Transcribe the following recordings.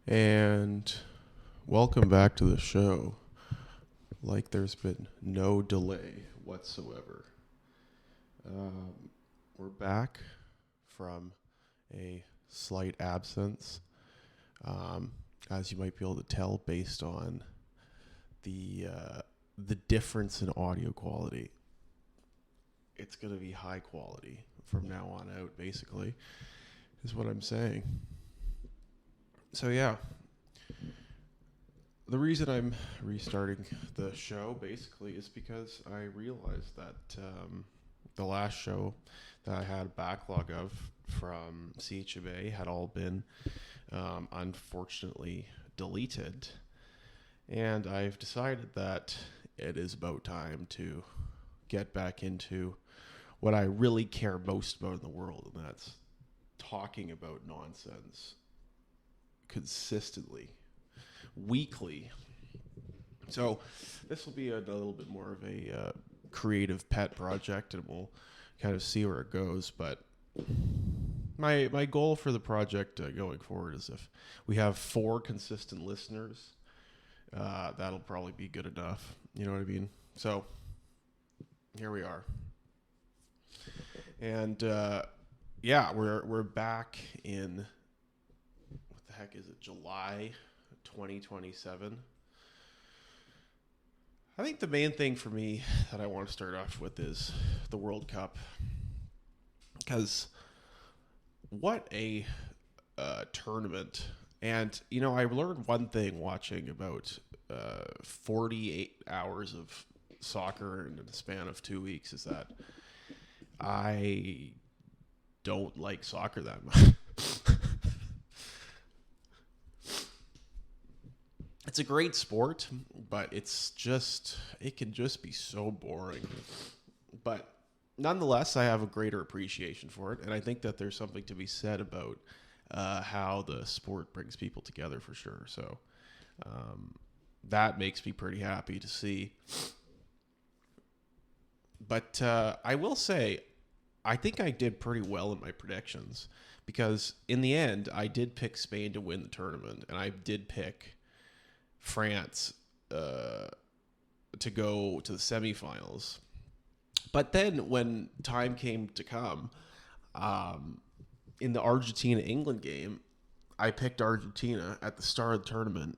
And welcome back to the show. Like there's been no delay whatsoever. We're back from a slight absence, as you might be able to tell based on the difference in audio quality. It's going to be high quality from now on out, basically, is what I'm saying. So yeah, the reason I'm restarting the show basically is because I realized that the last show that I had a backlog of from CHMA had all been unfortunately deleted, and I've decided that it is about time to get back into what I really care most about in the world, and that's talking about nonsense consistently, weekly. So this will be a little bit more of a creative pet project, and we'll kind of see where it goes. But my goal for the project going forward is if we have 4 consistent listeners, that'll probably be good enough. You know what I mean? So here we are. And yeah, we're back in, what the heck is it, July 2027. I think the main thing for me that I want to start off with is the World Cup, because what a tournament. And you know, I learned one thing watching about 48 hours of soccer in the span of 2 weeks, is that I don't like soccer that much. It's a great sport, but it can just be so boring. But nonetheless, I have a greater appreciation for it, and I think that there's something to be said about how the sport brings people together for sure. So that makes me pretty happy to see. But I will say, I think I did pretty well in my predictions, because in the end, I did pick Spain to win the tournament, and I did pick France to go to the semifinals. But then when time came to come, in the Argentina-England game, I picked Argentina at the start of the tournament.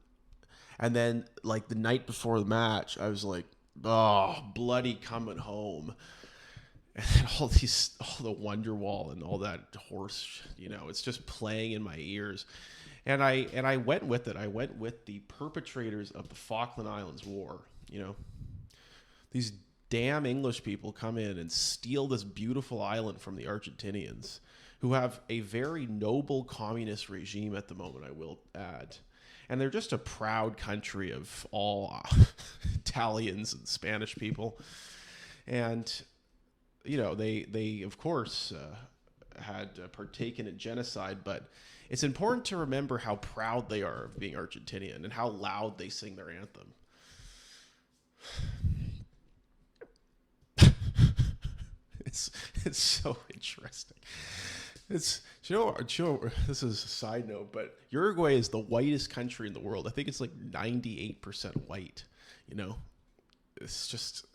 And then, like, the night before the match, I was like, oh, bloody coming home. And then all the Wonderwall and all that horse, it's just playing in my ears. And I went with it. I went with the perpetrators of the Falkland Islands War. These damn English people come in and steal this beautiful island from the Argentinians, who have a very noble communist regime at the moment, I will add. And they're just a proud country of all Italians and Spanish people. And, they of course, had partaken in genocide, but it's important to remember how proud they are of being Argentinian and how loud they sing their anthem. It's so interesting. This is a side note, but Uruguay is the whitest country in the world. I think it's like 98% white. It's just,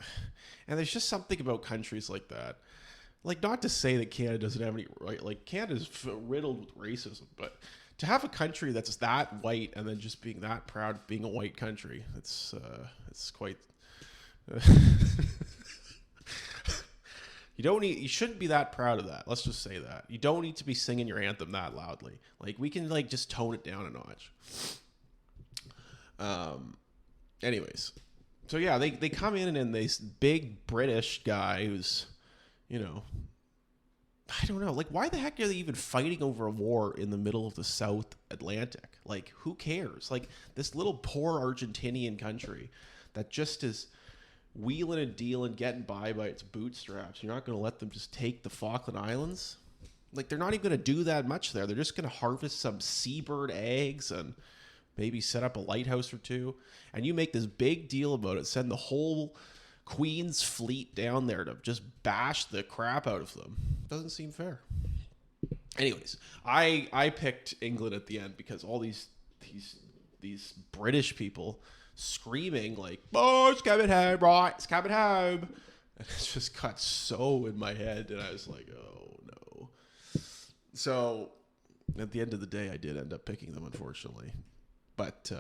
and there's just something about countries like that. Like, not to say that Canada doesn't have any right, like Canada's riddled with racism, but to have a country that's that white and then just being that proud of being a white country, it's quite. You shouldn't be that proud of that. Let's just say that. You don't need to be singing your anthem that loudly. Like, we can just tone it down a notch. Anyways, so yeah, they come in and this big British guy who's, I don't know, like, why the heck are they even fighting over a war in the middle of the South Atlantic? Like, who cares? Like, this little poor Argentinian country that just is wheeling and dealing, getting by its bootstraps. You're not going to let them just take the Falkland Islands? Like, they're not even going to do that much there. They're just going to harvest some seabird eggs and maybe set up a lighthouse or two. And you make this big deal about it, send the whole Queen's fleet down there to just bash the crap out of them. Doesn't seem fair. Anyways, I picked England at the end because all these these British people screaming like, "Oh, it's coming home, right? It's coming home." And it just got so in my head, and I was like, "Oh no." So at the end of the day, I did end up picking them, unfortunately. But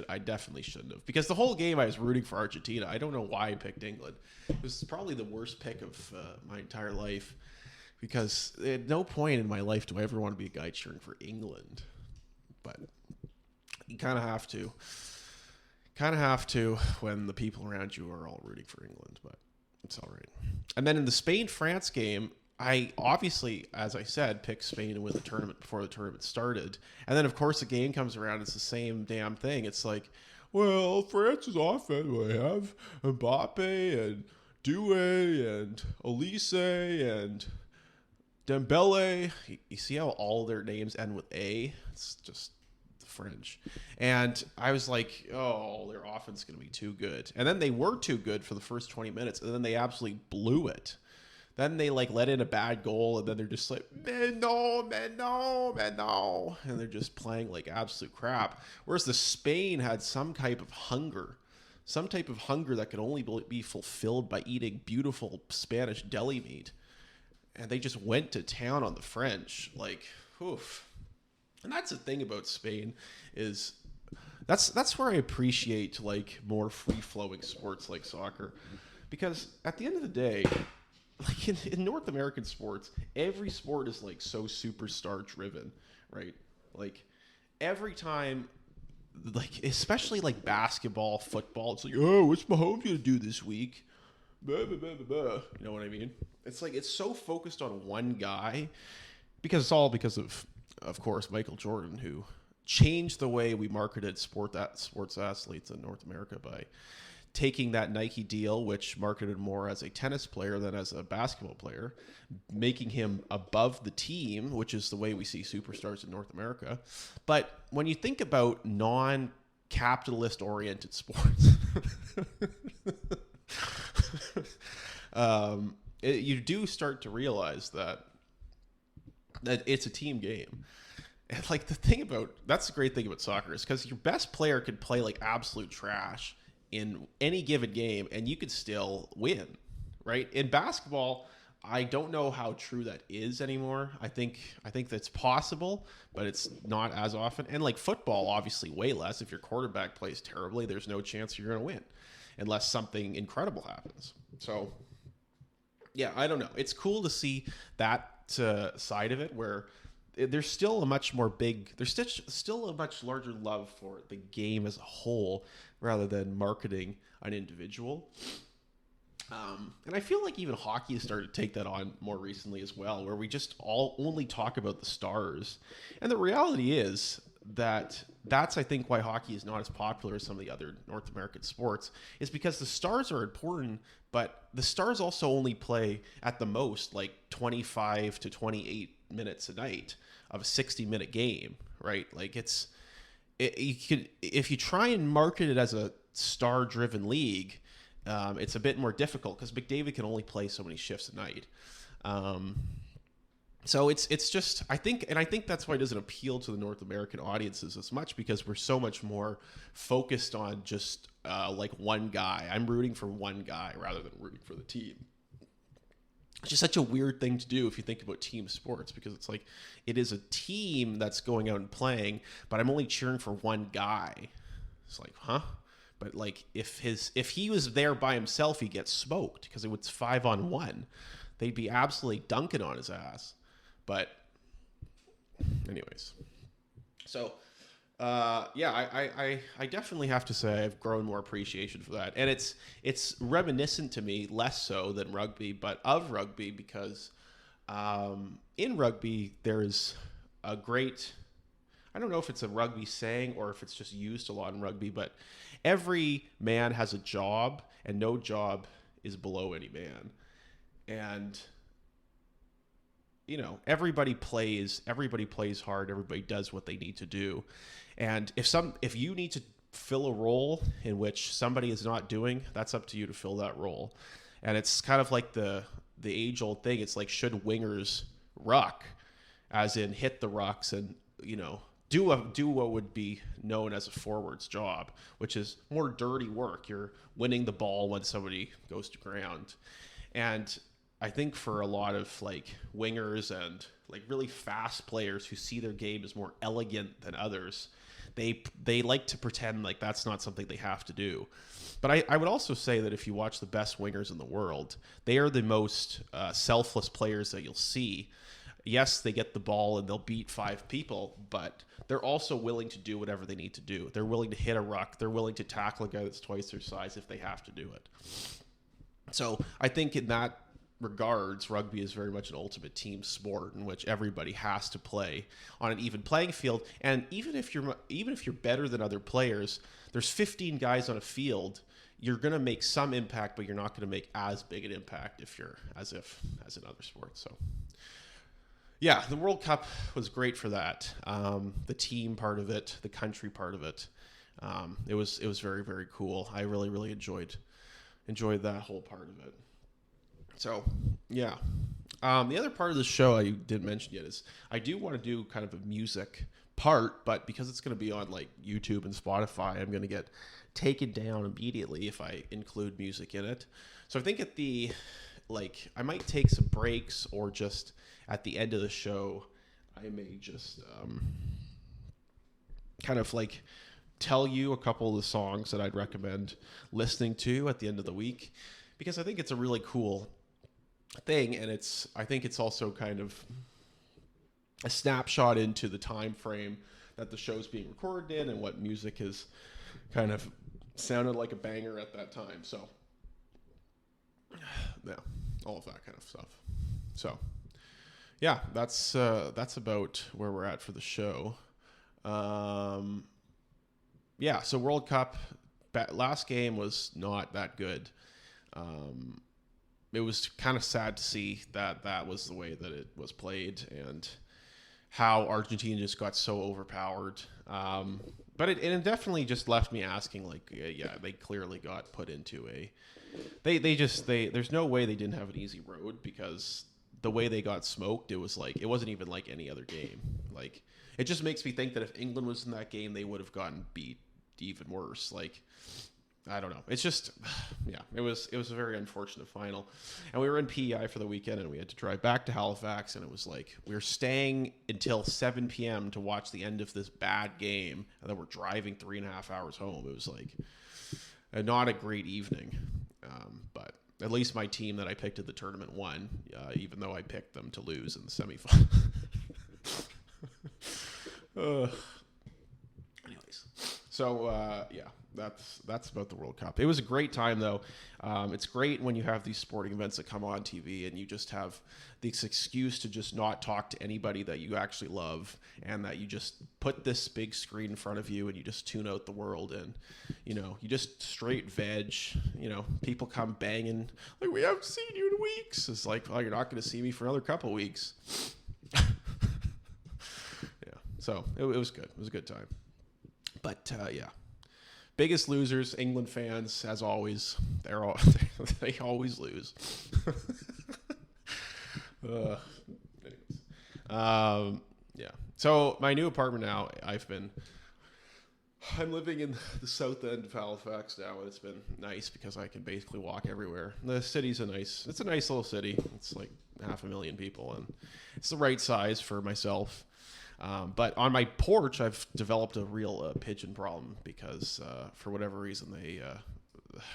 I definitely shouldn't have, because the whole game I was rooting for Argentina. I don't know why I picked England. It was probably the worst pick of my entire life, because at no point in my life do I ever want to be a guy cheering for England. But you kind of have to. Kind of have to when the people around you are all rooting for England, but it's all right. And then in the Spain-France game, I obviously, as I said, picked Spain to win the tournament before the tournament started. And then, of course, the game comes around. It's the same damn thing. It's like, well, France's offense, we have Mbappe and Doué and Olise and Dembele. You see how all their names end with A? It's just the French. And I was like, oh, their offense is going to be too good. And then they were too good for the first 20 minutes, and then they absolutely blew it. Then they like let in a bad goal, and then they're just like, man, no. And they're just playing like absolute crap. Whereas the Spain had some type of hunger that could only be fulfilled by eating beautiful Spanish deli meat. And they just went to town on the French. Like, oof. And that's the thing about Spain is that's where I appreciate like more free-flowing sports like soccer. Because at the end of the day, like in North American sports, every sport is like so superstar driven, right? Like every time, like especially like basketball, football, it's like, oh, what's Mahomes gonna do this week? Blah, blah, blah, blah, blah. You know what I mean? It's like it's so focused on one guy, because it's all because of course, Michael Jordan, who changed the way we marketed sports athletes in North America by taking that Nike deal, which marketed more as a tennis player than as a basketball player, making him above the team, which is the way we see superstars in North America. But when you think about non-capitalist oriented sports, you do start to realize that it's a team game. And like that's the great thing about soccer, is because your best player could play like absolute trash in any given game and you could still win, right? In basketball, I don't know how true that is anymore. I think that's possible, but it's not as often. And like football, obviously way less. If your quarterback plays terribly, there's no chance you're going to win unless something incredible happens. So yeah, I don't know. It's cool to see that side of it, where there's still a much larger love for the game as a whole rather than marketing an individual. And I feel like even hockey has started to take that on more recently as well, where we just only talk about the stars. And the reality is that's, I think, why hockey is not as popular as some of the other North American sports, is because the stars are important, but the stars also only play at the most like 25 to 28 minutes a night of a 60-minute game, right? Like if you try and market it as a star-driven league, it's a bit more difficult because McDavid can only play so many shifts a night. So it's just, I think that's why it doesn't appeal to the North American audiences as much, because we're so much more focused on just like one guy. I'm rooting for one guy rather than rooting for the team. It's just such a weird thing to do if you think about team sports, because it's like it is a team that's going out and playing, but I'm only cheering for one guy. It's like, huh? But like if he was there by himself, he gets smoked because it was 5-on-1. They'd be absolutely dunking on his ass. But anyways, so I definitely have to say I've grown more appreciation for that, and it's reminiscent to me, less so than rugby, but of rugby, because in rugby there's a great, I don't know if it's a rugby saying or if it's just used a lot in rugby, but every man has a job and no job is below any man. And you know, everybody plays hard, everybody does what they need to do. And if you need to fill a role in which somebody is not doing, that's up to you to fill that role. And it's kind of like the age-old thing. It's like, should wingers ruck, as in hit the rucks and do what would be known as a forward's job, which is more dirty work. You're winning the ball when somebody goes to ground. And I think for a lot of like wingers and like really fast players who see their game as more elegant than others, they like to pretend like that's not something they have to do. But I would also say that if you watch the best wingers in the world, they are the most selfless players that you'll see. Yes, they get the ball and they'll beat 5 people, but they're also willing to do whatever they need to do. They're willing to hit a ruck. They're willing to tackle a guy that's twice their size if they have to do it. So I think in that regards, rugby is very much an ultimate team sport in which everybody has to play on an even playing field. And even if you're better than other players, there's 15 guys on a field. You're going to make some impact, but you're not going to make as big an impact as in other sports. So yeah, the World Cup was great for that. The team part of it, the country part of it. It was very, very cool. I really, really enjoyed that whole part of it. So, yeah. The other part of the show I didn't mention yet is I do want to do kind of a music part, but because it's going to be on like YouTube and Spotify, I'm going to get taken down immediately if I include music in it. So I think I might take some breaks, or just at the end of the show, I may just kind of like tell you a couple of the songs that I'd recommend listening to at the end of the week, because I think it's a really cool thing, and I think it's also kind of a snapshot into the time frame that the show's being recorded in and what music has kind of sounded like a banger at that time. So yeah, all of that kind of stuff. So yeah, that's about where we're at for the show. Yeah, so World Cup last game was not that good. It was kind of sad to see that was the way that it was played, and how Argentina just got so overpowered. But it definitely just left me asking, like, yeah, they clearly got put into there's no way they didn't have an easy road, because the way they got smoked, it wasn't even like any other game. Like, it just makes me think that if England was in that game, they would have gotten beat even worse. Like, I don't know. It's just, yeah, it was a very unfortunate final. And we were in PEI for the weekend, and we had to drive back to Halifax, and it was like we were staying until 7 p.m. to watch the end of this bad game, and then we're driving 3.5 hours home. It was like not a great evening. But at least my team that I picked at the tournament won, even though I picked them to lose in the semifinal. Anyways, so yeah. That's about the World Cup. It was a great time, though. It's great when you have these sporting events that come on TV and you just have this excuse to just not talk to anybody that you actually love, and that you just put this big screen in front of you and you just tune out the world, and you just straight veg. People come banging like, we haven't seen you in weeks. It's like, well, you're not going to see me for another couple weeks. Yeah. So it was good. It was a good time. But yeah. Biggest losers, England fans, as always. They always lose. Anyways. Yeah. So my new apartment now, I'm living in the south end of Halifax now, and it's been nice because I can basically walk everywhere. The city's it's a nice little city. It's like 500,000 people, and it's the right size for myself. But on my porch, I've developed a real pigeon problem, because for whatever reason I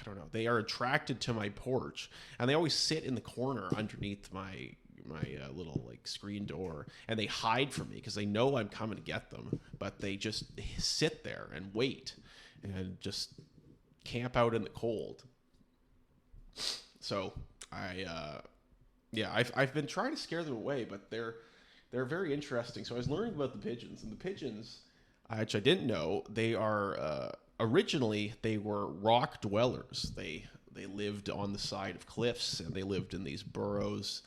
don't know, they are attracted to my porch, and they always sit in the corner underneath my little like screen door, and they hide from me because they know I'm coming to get them, but they just sit there and wait and just camp out in the cold. So I've been trying to scare them away, but they're very interesting. So I was learning about the pigeons, and the pigeons, which I didn't know, they are originally they were rock dwellers. They lived on the side of cliffs, and they lived in these burrows,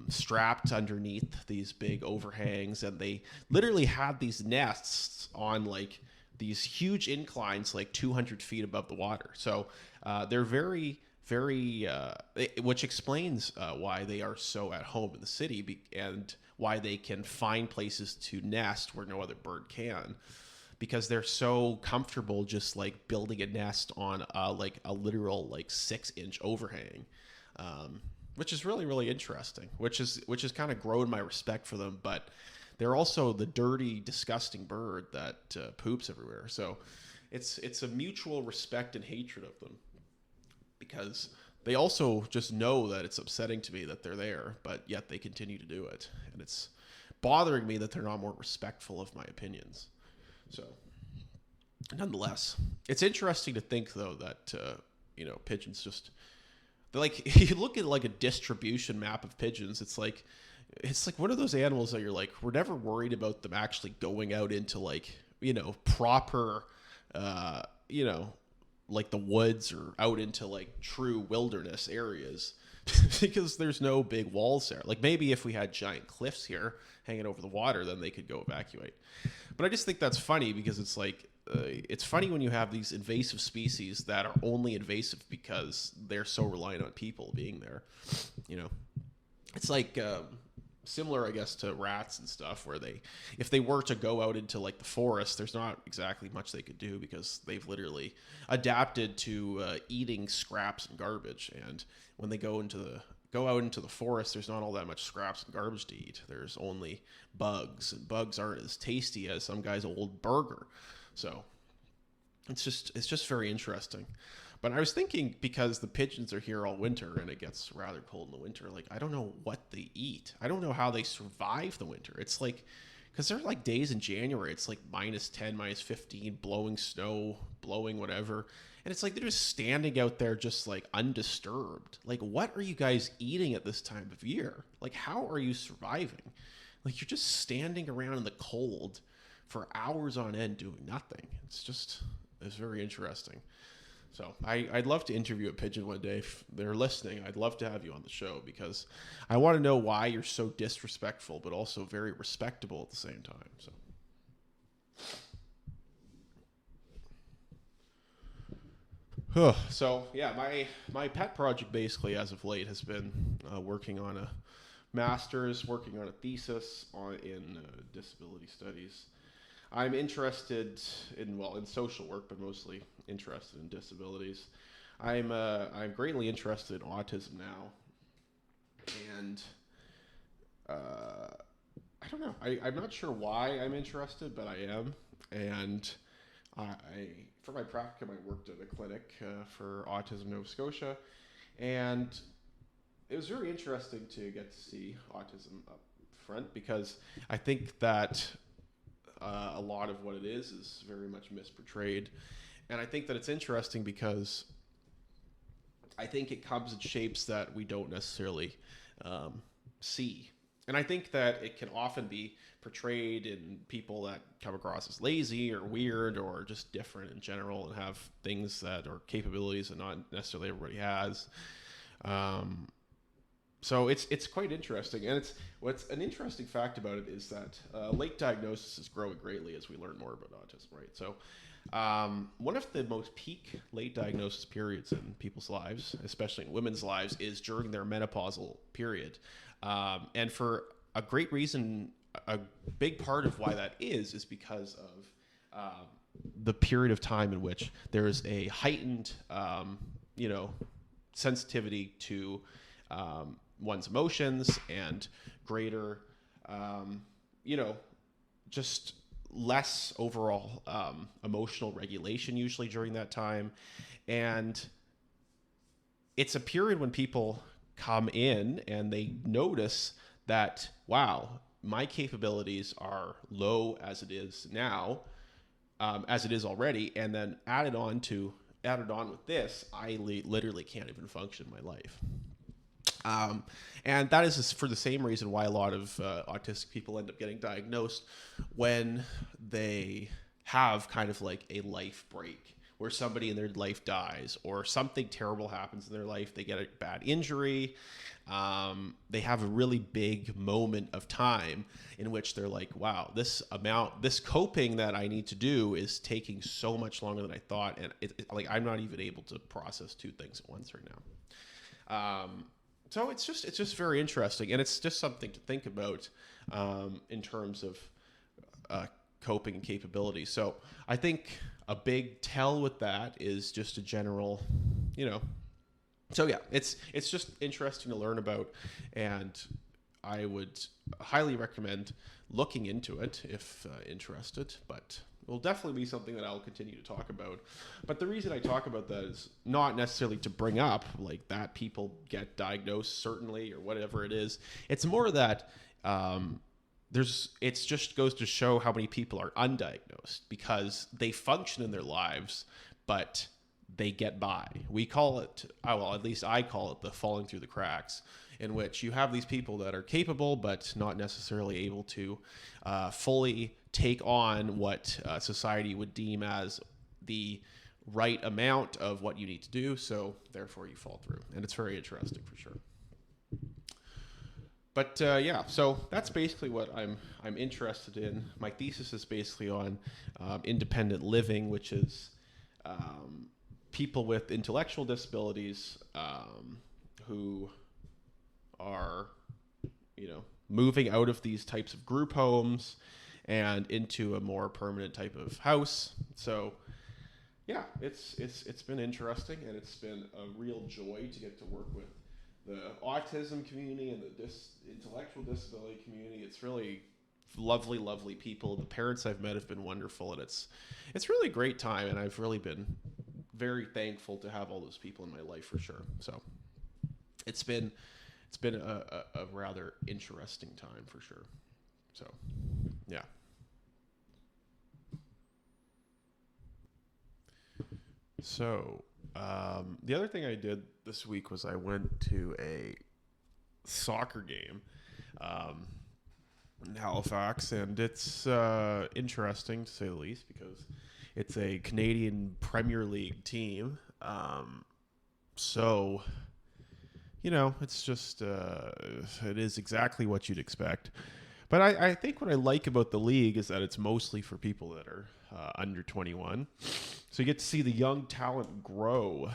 strapped underneath these big overhangs, and they literally had these nests on like these huge inclines, like 200 feet above the water. So they're very very, which explains why they are so at home in the city and why they can find places to nest where no other bird can, because they're so comfortable just like building a nest on like a literal like 6-inch overhang, which is really really interesting. Which is kind of grown my respect for them, but they're also the dirty, disgusting bird that poops everywhere. So it's a mutual respect and hatred of them, because they also just know that it's upsetting to me that they're there, but yet they continue to do it. And it's bothering me that they're not more respectful of my opinions. So, nonetheless, it's interesting to think, though, that, pigeons just, like, you look at, like, a distribution map of pigeons, it's like one of those animals that you're like, we're never worried about them actually going out into, like, proper, like the woods or out into like true wilderness areas because there's no big walls there. Like maybe if we had giant cliffs here hanging over the water, then they could go evacuate. But I just think that's funny because it's like, it's funny when you have these invasive species that are only invasive because they're so reliant on people being there. It's like, similar, I guess, to rats and stuff, where if they were to go out into like the forest, there's not exactly much they could do because they've literally adapted to eating scraps and garbage. And when they go out into the forest, there's not all that much scraps and garbage to eat. There's only bugs, and bugs aren't as tasty as some guy's old burger. So it's just very interesting. But I was thinking, because the pigeons are here all winter and it gets rather cold in the winter, like, I don't know what they eat. I don't know how they survive the winter. It's like, because there are like days in January, it's like -10, -15, blowing snow, blowing whatever. And it's like they're just standing out there just like undisturbed. Like, what are you guys eating at this time of year? Like, how are you surviving? Like, you're just standing around in the cold for hours on end doing nothing. It's very interesting. So I'd love to interview a pigeon one day. If they're listening, I'd love to have you on the show, because I want to know why you're so disrespectful, but also very respectable at the same time. So yeah, my pet project basically as of late has been working on a master's, working on a thesis in disability studies. I'm interested in social work, but mostly interested in disabilities. I'm greatly interested in autism now, and I don't know. I'm not sure why I'm interested, but I am. And for my practicum, I worked at a clinic for Autism Nova Scotia, and it was very interesting to get to see autism up front, because I think that a lot of what it is very much misportrayed. And I think that it's interesting because I think it comes in shapes that we don't necessarily see. And I think that it can often be portrayed in people that come across as lazy or weird or just different in general, and have things that are capabilities that not necessarily everybody has. So it's quite interesting, and what's an interesting fact about it is that late diagnosis is growing greatly as we learn more about autism, right? So one of the most peak late diagnosis periods in people's lives, especially in women's lives, is during their menopausal period, and for a great reason, a big part of why that is because of the period of time in which there is a heightened, sensitivity to one's emotions, and greater, just less overall emotional regulation usually during that time. And it's a period when people come in and they notice that, wow, my capabilities are low as it is now, as it is already, and then added on with this, I literally can't even function in my life. And that is for the same reason why a lot of autistic people end up getting diagnosed when they have kind of like a life break, where somebody in their life dies or something terrible happens in their life. They get a bad injury. They have a really big moment of time in which they're like, wow, this coping that I need to do is taking so much longer than I thought. And like, I'm not even able to process two things at once right now. So it's just very interesting. And it's just something to think about, in terms of, coping and capability. So I think a big tell with that is just a general, so yeah, it's just interesting to learn about, and I would highly recommend looking into it if interested, but it will definitely be something that I'll continue to talk about. But the reason I talk about that is not necessarily to bring up like that people get diagnosed certainly or whatever it is. It's more that, it just goes to show how many people are undiagnosed because they function in their lives, but they get by. We call it, well, at least I call it the falling through the cracks, in which you have these people that are capable, but not necessarily able to fully take on what society would deem as the right amount of what you need to do. So therefore you fall through, and it's very interesting for sure. But yeah, so that's basically what I'm interested in. My thesis is basically on independent living, which is people with intellectual disabilities who are, moving out of these types of group homes and into a more permanent type of house. So yeah, it's been interesting, and it's been a real joy to get to work with the autism community and the intellectual disability community. It's really lovely, lovely people. The parents I've met have been wonderful, and it's really a great time, and I've really been very thankful to have all those people in my life for sure. So it's been a rather interesting time for sure. So yeah. So the other thing I did this week was I went to a soccer game in Halifax, and it's interesting to say the least because it's a Canadian Premier League team. So, it's just, it is exactly what you'd expect. But I think what I like about the league is that it's mostly for people that are under 21. So you get to see the young talent grow,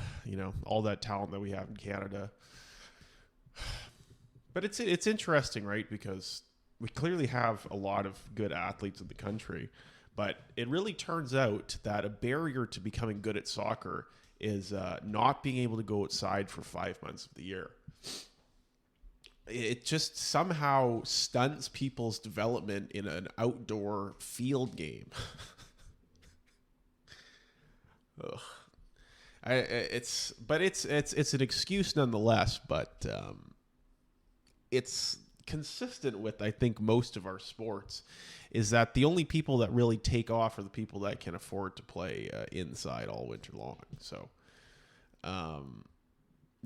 all that talent that we have in Canada. But it's interesting, right? Because we clearly have a lot of good athletes in the country. But it really turns out that a barrier to becoming good at soccer is not being able to go outside for 5 months of the year. It just somehow stunts people's development in an outdoor field game. Ugh. It's an excuse nonetheless, but it's consistent with, I think, most of our sports, is that the only people that really take off are the people that can afford to play inside all winter long. So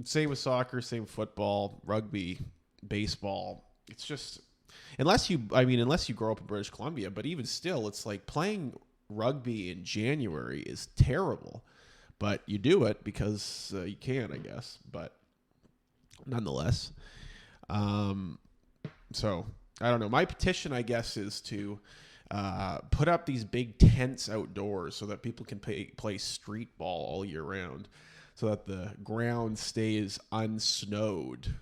same with soccer, same with football, rugby, baseball. It's just, unless you grow up in British Columbia, but even still, it's like playing rugby in January is terrible, but you do it because you can, I guess. But nonetheless, so I don't know. My petition, I guess, is to put up these big tents outdoors so that people can play street ball all year round, so that the ground stays unsnowed.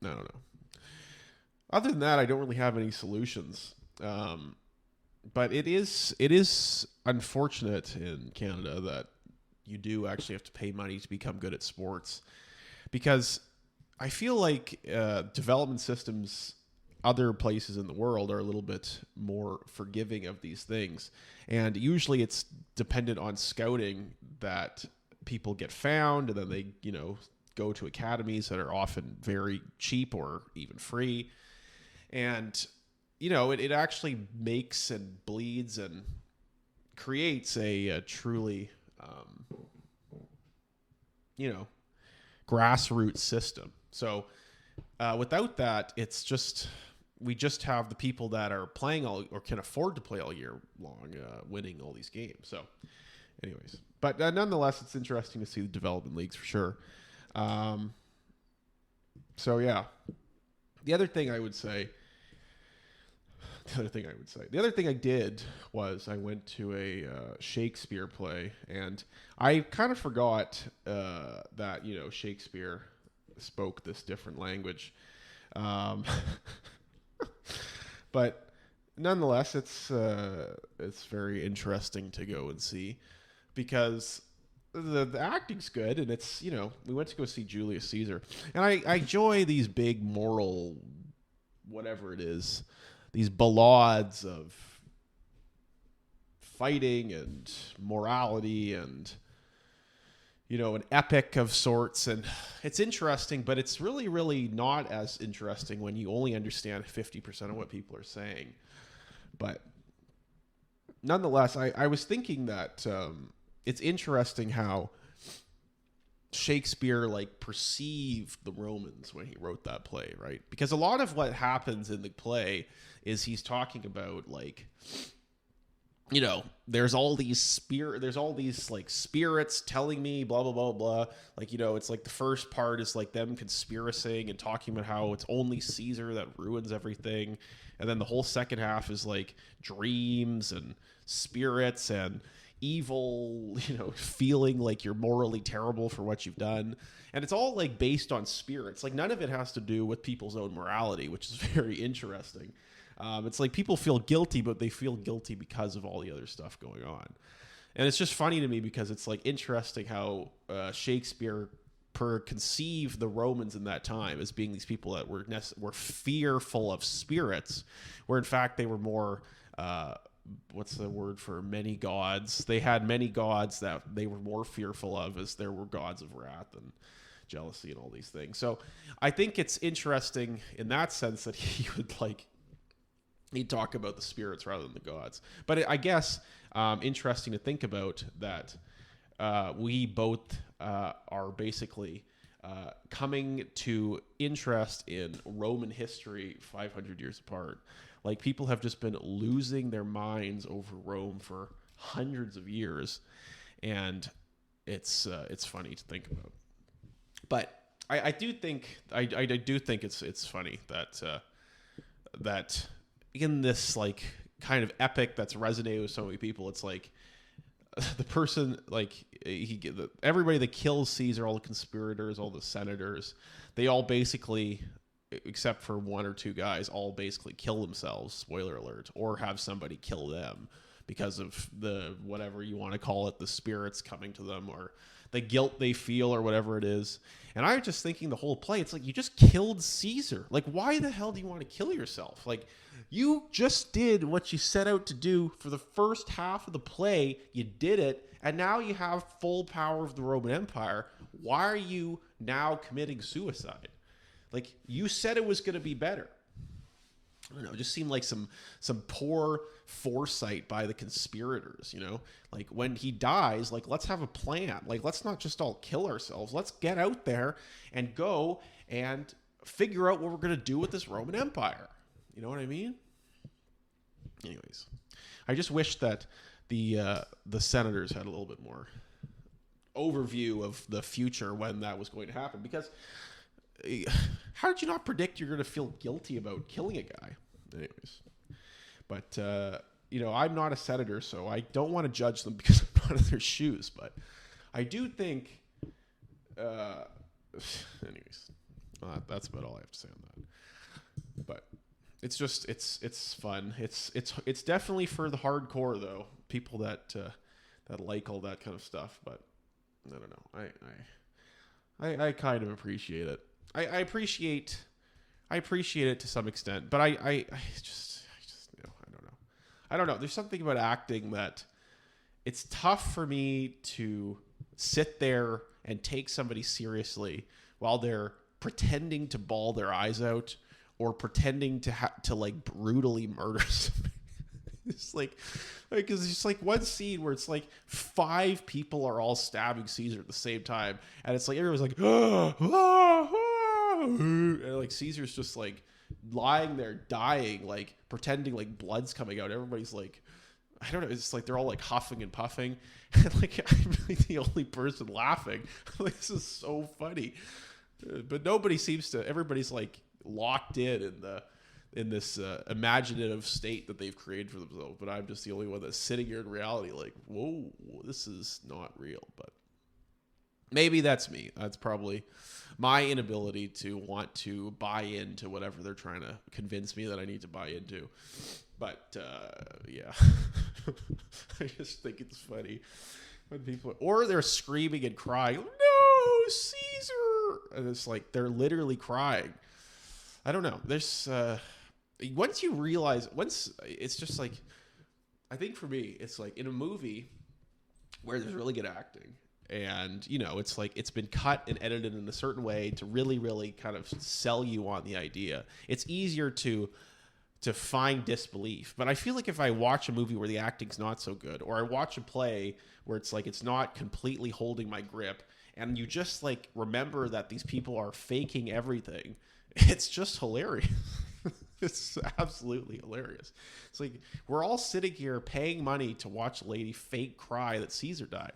I don't know. Other than that, I don't really have any solutions. But it is unfortunate in Canada that you do actually have to pay money to become good at sports, because I feel like development systems other places in the world are a little bit more forgiving of these things. And usually it's dependent on scouting that people get found, and then they, go to academies that are often very cheap or even free. And, it actually makes and bleeds and creates a truly, grassroots system. So without that, it's just, we just have the people that are playing all or can afford to play all year long winning all these games. So, anyways, but nonetheless, it's interesting to see the development leagues for sure. So yeah, the other thing I would say. The other thing I did was I went to a Shakespeare play, and I kind of forgot that Shakespeare spoke this different language, but nonetheless, it's very interesting to go and see because the acting's good, and it's we went to go see Julius Caesar, and I enjoy these big moral whatever it is. These ballades of fighting and morality and, an epic of sorts. And it's interesting, but it's really, really not as interesting when you only understand 50% of what people are saying. But nonetheless, I was thinking that it's interesting how Shakespeare perceived the Romans when he wrote that play, right? Because a lot of what happens in the play is he's talking about there's all these spirits telling me blah blah blah blah. It's the first part is them conspiracying and talking about how it's only Caesar that ruins everything, and then the whole second half is dreams and spirits and evil, feeling like you're morally terrible for what you've done. And it's all based on spirits. None of it has to do with people's own morality, which is very interesting. It's people feel guilty, but they feel guilty because of all the other stuff going on. And it's just funny to me because it's interesting how Shakespeare conceived the Romans in that time as being these people that were fearful of spirits, where in fact they were more what's the word for many gods? They had many gods that they were more fearful of, as there were gods of wrath and jealousy and all these things. So I think it's interesting in that sense that he would he'd talk about the spirits rather than the gods. But I guess interesting to think about that we both are basically coming to interest in Roman history 500 years apart. People have just been losing their minds over Rome for hundreds of years, and it's funny to think about. But I do think it's funny that in this kind of epic that's resonated with so many people, it's the person everybody that kills Caesar, all the conspirators, all the senators, they all basically, except for one or two guys, all basically kill themselves, spoiler alert, or have somebody kill them because of the whatever you want to call it, the spirits coming to them or the guilt they feel or whatever it is. And I was just thinking the whole play, it's you just killed Caesar. Why the hell do you want to kill yourself? You just did what you set out to do for the first half of the play. You did it, and now you have full power of the Roman Empire. Why are you now committing suicide? You said it was going to be better. I don't know. It just seemed like some poor foresight by the conspirators, when he dies, let's have a plan. Let's not just all kill ourselves. Let's get out there and go and figure out what we're going to do with this Roman Empire. You know what I mean? Anyways, I just wish that the senators had a little bit more overview of the future when that was going to happen, because how did you not predict you're going to feel guilty about killing a guy? Anyways, but I'm not a senator, so I don't want to judge them because I'm not in their shoes. But I do think, anyways, that's about all I have to say on that. But it's just it's fun. It's definitely for the hardcore though, people that like all that kind of stuff. But I don't know. I kind of appreciate it. I appreciate it to some extent, but I just I don't know. There's something about acting that it's tough for me to sit there and take somebody seriously while they're pretending to bawl their eyes out or pretending to brutally murder somebody. It's because it's just one scene where it's 5 people are all stabbing Caesar at the same time, and it's everyone's and Caesar's just lying there dying, like pretending like blood's coming out. Everybody's like, I don't know. It's like they're all like huffing and puffing, and like I'm really the only person laughing. Like, this is so funny, but nobody seems to. Everybody's like locked in this imaginative state that they've created for themselves. But I'm just the only one that's sitting here in reality, like, whoa, this is not real. But maybe that's me. That's probably my inability to want to buy into whatever they're trying to convince me that I need to buy into. But yeah, I just think it's funny when people, or they're screaming and crying, no, Caesar, and it's like they're literally crying. I don't know. There's once you realize, it's just like, I think for me, it's like in a movie where there's really good acting. And, you know, it's like it's been cut and edited in a certain way to really, really kind of sell you on the idea. It's easier to find disbelief. But I feel like if I watch a movie where the acting's not so good, or I watch a play where it's like it's not completely holding my grip, and you just like remember that these people are faking everything, it's just hilarious. It's absolutely hilarious. It's like we're all sitting here paying money to watch a lady fake cry that Caesar died.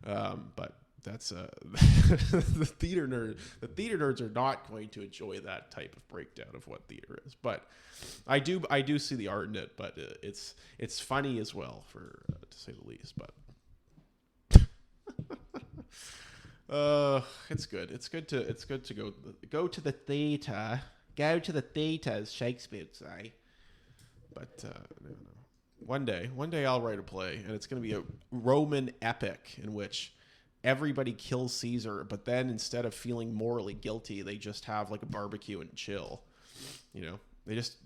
But that's the theater nerd. The theater nerds are not going to enjoy that type of breakdown of what theater is. But I do see the art in it. But it's funny as well, for to say the least. But it's good. It's good to go to the theater. Go to the theater, as Shakespeare would say. But I don't know. One day I'll write a play, and it's going to be a Roman epic in which everybody kills Caesar, but then instead of feeling morally guilty, they just have like a barbecue and chill. You know, they just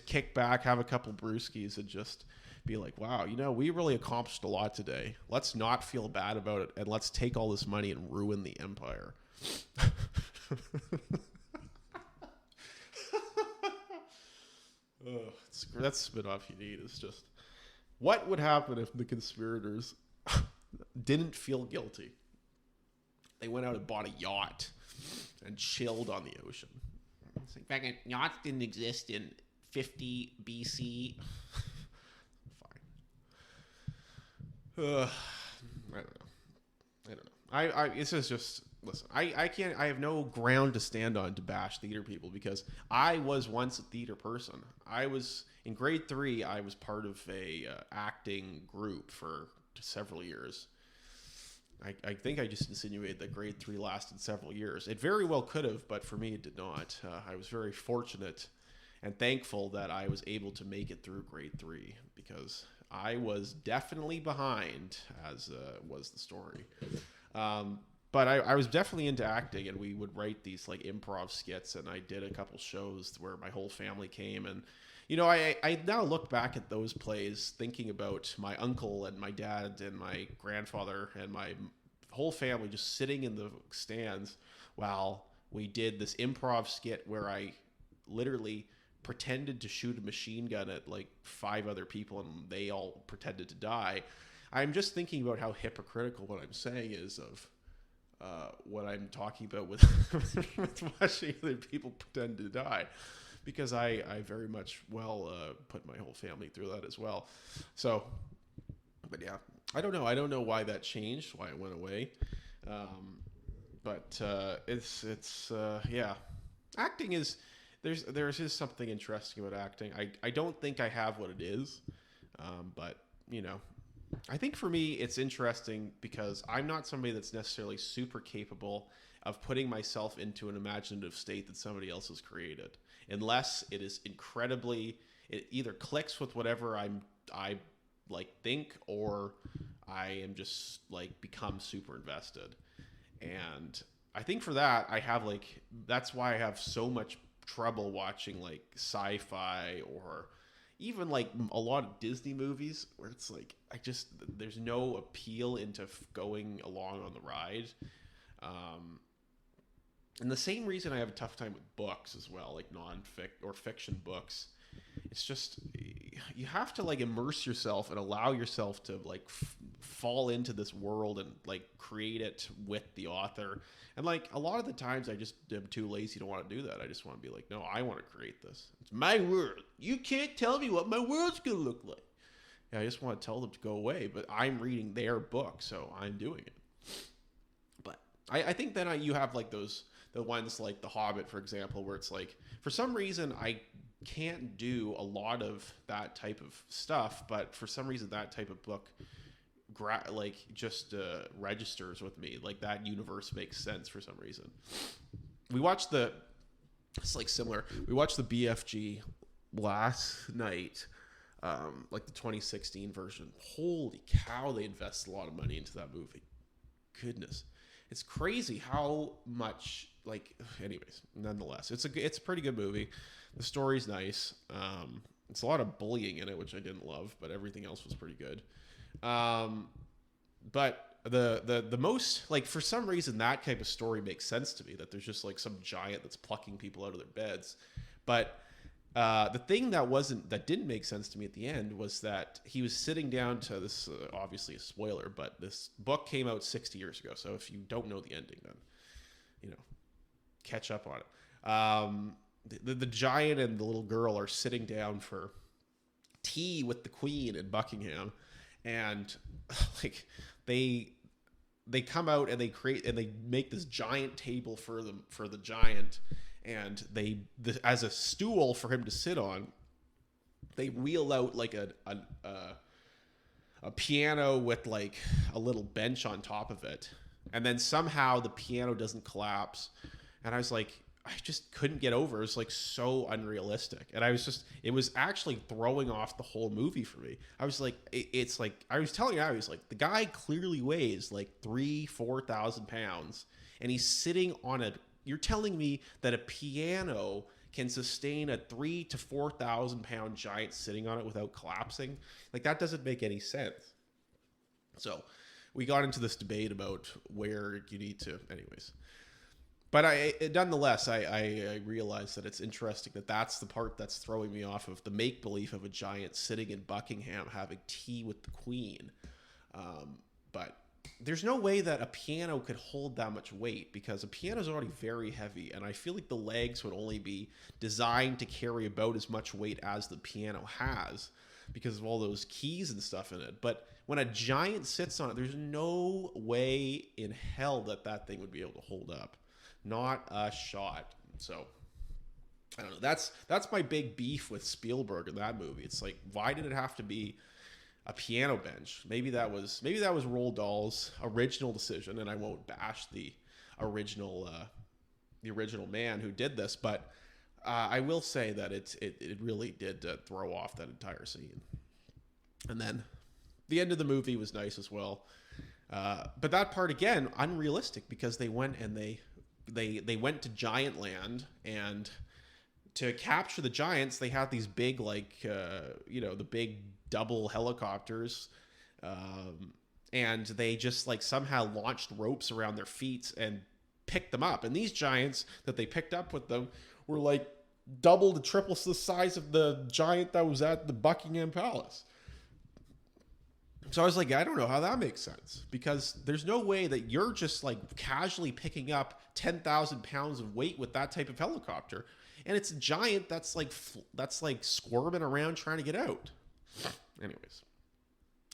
kick back, have a couple brewskis, and just be like, wow, you know, we really accomplished a lot today. Let's not feel bad about it, and let's take all this money and ruin the empire. That's spin-off you need. It's just, what would happen if the conspirators didn't feel guilty? They went out and bought a yacht and chilled on the ocean. It's like, back yachts didn't exist in 50 BC. Fine. I don't know. This is just, listen, I can't, I have no ground to stand on to bash theater people, because I was once a theater person. I was, in grade 3, I was part of a acting group for several years. I think I just insinuated that grade 3 lasted several years. It very well could have, but for me it did not. I was very fortunate and thankful that I was able to make it through grade 3, because I was definitely behind, as was the story. But I was definitely into acting, and we would write these like improv skits, and I did a couple shows where my whole family came. And, you know, I now look back at those plays thinking about my uncle and my dad and my grandfather and my whole family just sitting in the stands while we did this improv skit where I literally pretended to shoot a machine gun at like 5 other people, and they all pretended to die. I'm just thinking about how hypocritical what I'm saying is of what I'm talking about with, with watching other people pretend to die, because I very much put my whole family through that as well. So, but yeah, I don't know why that changed, why it went away. But it's yeah, acting is, there's something interesting about acting. I don't think I have what it is, but you know, I think for me it's interesting because I'm not somebody that's necessarily super capable of putting myself into an imaginative state that somebody else has created, unless it is incredibly, it either clicks with whatever I like think, or I am just like become super invested. And I think for that, I have like, that's why I have so much trouble watching like sci-fi or even like a lot of Disney movies, where it's like, there's no appeal into going along on the ride. And the same reason I have a tough time with books as well, like fiction books. It's just, you have to like immerse yourself and allow yourself to like fall into this world and like create it with the author. And like a lot of the times I just am too lazy to want to do that. I just want to be like, no, I want to create this. It's my world. You can't tell me what my world's going to look like. Yeah, I just want to tell them to go away, but I'm reading their book, so I'm doing it. But I think then you have like the ones like The Hobbit, for example, where it's like, for some reason, I can't do a lot of that type of stuff, but for some reason, that type of book registers with me. Like that universe makes sense for some reason. It's like similar. We watched the BFG last night, like the 2016 version. Holy cow, they invested a lot of money into that movie. Goodness. It's crazy how much, like, anyways, nonetheless, it's a pretty good movie. The story's nice. It's a lot of bullying in it, which I didn't love, but everything else was pretty good. But the most, like, for some reason, that type of story makes sense to me, that there's just like some giant that's plucking people out of their beds. But the thing that didn't make sense to me at the end was that he was sitting down to this, obviously a spoiler, but this book came out 60 years ago. So if you don't know the ending, then, catch up on it. The giant and the little girl are sitting down for tea with the Queen in Buckingham, and like they come out and they make this giant table for the giant, and as a stool for him to sit on, they wheel out like a piano with like a little bench on top of it, and then somehow the piano doesn't collapse, and I was like, I just couldn't get over. It was like so unrealistic. And it was actually throwing off the whole movie for me. I was like, it's like, I was telling you, I was like, the guy clearly weighs like 4,000 pounds, and he's sitting on you're telling me that a piano can sustain a 3,000 to 4,000 pound giant sitting on it without collapsing? Like, that doesn't make any sense. So we got into this debate about where you need to, anyways. But nonetheless, I realized that it's interesting that that's the part that's throwing me off of the make-believe of a giant sitting in Buckingham having tea with the Queen. But there's no way that a piano could hold that much weight, because a piano is already very heavy, and I feel like the legs would only be designed to carry about as much weight as the piano has because of all those keys and stuff in it. But when a giant sits on it, there's no way in hell that thing would be able to hold up. Not a shot. So I don't know. That's my big beef with Spielberg in that movie. It's like, why did it have to be a piano bench? Maybe that was Roald Dahl's original decision, and I won't bash the original man who did this, but I will say that it really did throw off that entire scene. And then the end of the movie was nice as well, but that part again unrealistic, because they went and they went to Giant Land, and to capture the giants, they had these big, like, the big double helicopters, and they just like somehow launched ropes around their feet and picked them up. And these giants that they picked up with them were like double to triple the size of the giant that was at the Buckingham Palace. So I was like, I don't know how that makes sense, because there's no way that you're just like casually picking up 10,000 pounds of weight with that type of helicopter. And it's a giant that's like squirming around trying to get out. Anyways,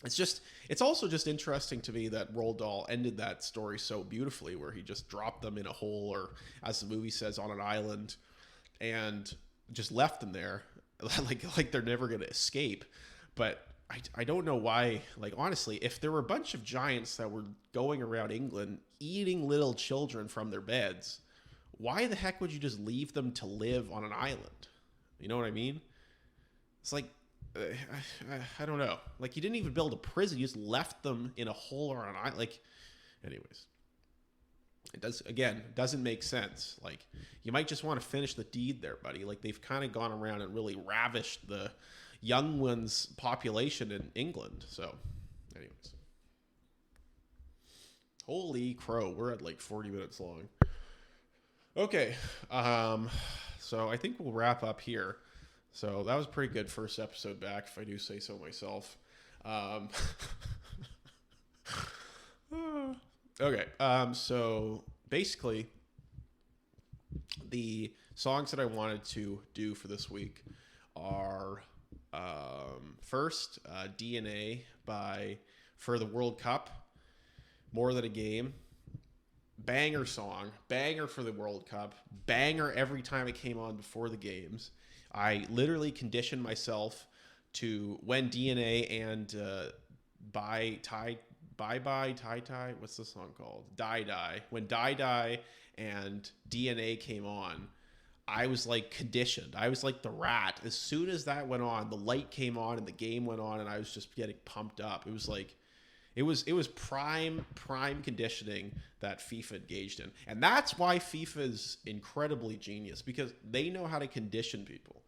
it's also just interesting to me that Roald Dahl ended that story so beautifully, where he just dropped them in a hole, or as the movie says, on an island, and just left them there like they're never going to escape. But I don't know why, like, honestly, if there were a bunch of giants that were going around England eating little children from their beds, why the heck would you just leave them to live on an island? You know what I mean? It's like, I don't know. Like, you didn't even build a prison. You just left them in a hole or on an island. Like, anyways. It doesn't make sense. Like, you might just want to finish the deed there, buddy. Like, they've kind of gone around and really ravished the young ones' population in England. So, anyways. Holy crow. We're at like 40 minutes long. Okay. So I think we'll wrap up here. So that was a pretty good first episode back, if I do say so myself. Okay. So basically, the songs that I wanted to do for this week are first DNA by for the World Cup, More Than a Game. Banger song, banger for the World Cup, banger every time it came on before the games. I literally conditioned myself to when DNA and Bye, what's the song called? Die Die. When Die Die and DNA came on, I was like conditioned. I was like the rat. As soon as that went on, the light came on and the game went on, and I was just getting pumped up. It was like it was prime conditioning that FIFA engaged in. And that's why FIFA is incredibly genius, because they know how to condition people.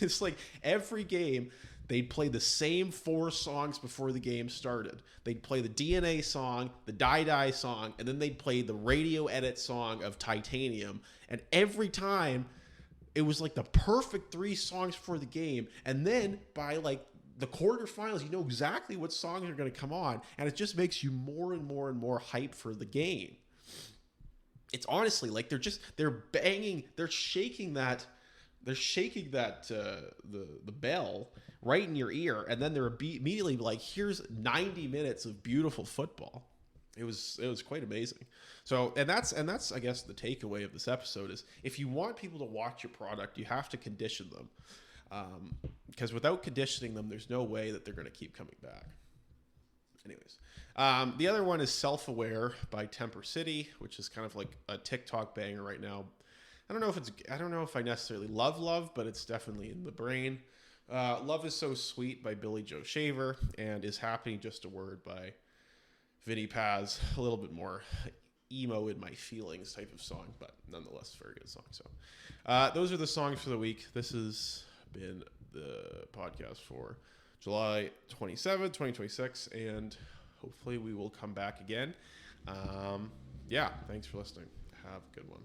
It's like every game they'd play the same 4 songs before the game started. They'd play the DNA song, the Die Die song, and then they'd play the radio edit song of Titanium. And every time it was like the perfect 3 songs for the game. And then by like the quarterfinals, you know exactly what songs are going to come on, and it just makes you more and more and more hype for the game. It's honestly like they're banging, they're shaking that the bell right in your ear, and then they're immediately like, here's 90 minutes of beautiful football. It was quite amazing. So and that's I guess the takeaway of this episode is, if you want people to watch your product, you have to condition them. Because without conditioning them, there's no way that they're going to keep coming back. Anyways, the other one is Self-Aware by Temper City, which is kind of like a TikTok banger right now. I don't know if I necessarily love, but it's definitely in the brain. Love Is So Sweet by Billy Joe Shaver, and Is Happening Just a Word by Vinny Paz. A little bit more emo in my feelings type of song, but nonetheless, very good song. So those are the songs for the week. This has been the podcast for July 27, 2026, and hopefully we will come back again. Yeah, thanks for listening. Have a good one.